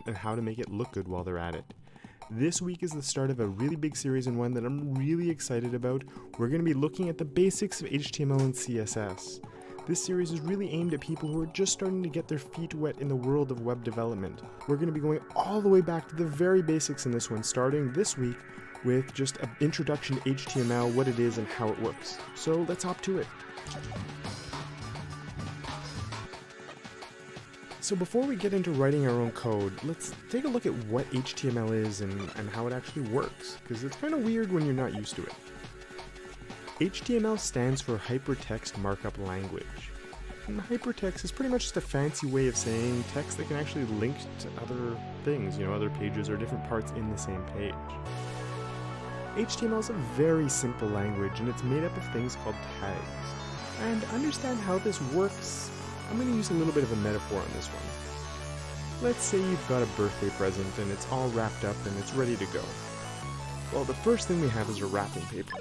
and how to make it look good while they're at it. This week is the start of a really big series and one that I'm really excited about. We're going to be looking at the basics of HTML and CSS. This series is really aimed at people who are just starting to get their feet wet in the world of web development. We're going to be going all the way back to the very basics in this one, starting this week with just an introduction to HTML, what it is and how it works. So let's hop to it. So before we get into writing our own code, let's take a look at what HTML is and how it actually works, because it's kind of weird when you're not used to it. HTML stands for Hypertext Markup Language. And hypertext is pretty much just a fancy way of saying text that can actually link to other things, other pages or different parts in the same page. HTML is a very simple language and it's made up of things called tags. And to understand how this works, I'm going to use a little bit of a metaphor on this one. Let's say you've got a birthday present and it's all wrapped up and it's ready to go. Well, the first thing we have is a wrapping paper.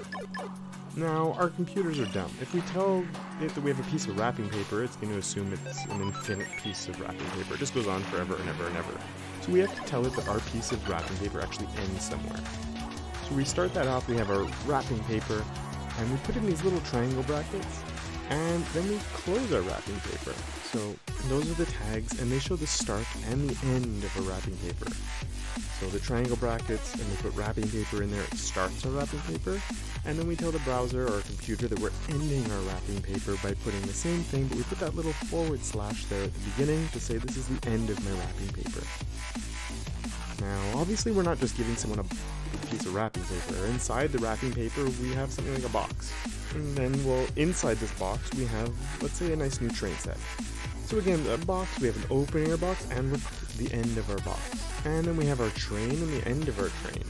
Now, our computers are dumb. If we tell it that we have a piece of wrapping paper, it's going to assume it's an infinite piece of wrapping paper. It just goes on forever and ever and ever. So we have to tell it that our piece of wrapping paper actually ends somewhere. So we start that off, we have our wrapping paper, and we put in these little triangle brackets, and then we close our wrapping paper. So those are the tags, and they show the start and the end of a wrapping paper. So the triangle brackets, and we put wrapping paper in there, it starts our wrapping paper, and then we tell the browser or computer that we're ending our wrapping paper by putting the same thing, but we put that little forward slash there at the beginning to say this is the end of my wrapping paper. Now, obviously we're not just giving someone a piece of wrapping paper. Inside the wrapping paper, we have something like a box. And then, well, inside this box, we have, let's say, a nice new train set. So again, a box, we have an opening our box, and the end of our box. And then we have our train and the end of our train.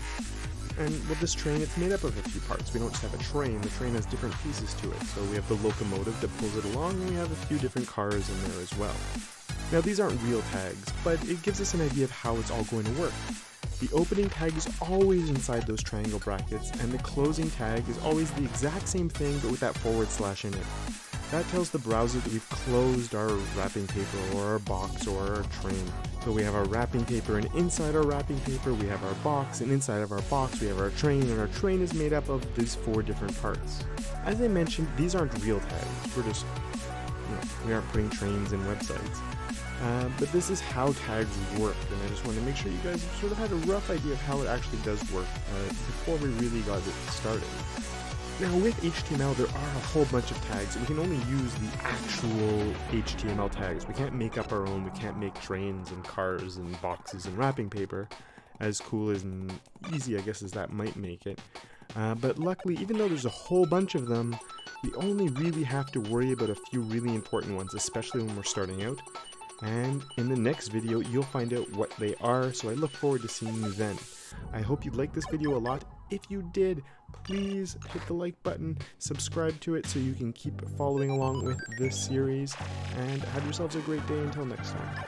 And with this train, it's made up of a few parts. We don't just have a train, the train has different pieces to it. So we have the locomotive that pulls it along, and we have a few different cars in there as well. Now these aren't real tags, but it gives us an idea of how it's all going to work. The opening tag is always inside those triangle brackets, and the closing tag is always the exact same thing, but with that forward slash in it. That tells the browser that we've closed our wrapping paper or our box or our train. So we have our wrapping paper, and inside our wrapping paper we have our box, and inside of our box we have our train, and our train is made up of these 4 different parts. As I mentioned, these aren't real tags. We're just, we aren't putting trains in websites. But this is how tags work, and I just want to make sure you guys sort of had a rough idea of how it actually does work before we really got it started. Now with HTML there are a whole bunch of tags, and we can only use the actual HTML tags. We can't make up our own, we can't make trains and cars and boxes and wrapping paper, as cool as and easy I guess as that might make it. But luckily, even though there's a whole bunch of them, we only really have to worry about a few really important ones, especially when we're starting out. And in the next video, you'll find out what they are, so I look forward to seeing you then. I hope you liked this video a lot. If you did, please hit the like button, subscribe to it so you can keep following along with this series, and have yourselves a great day until next time.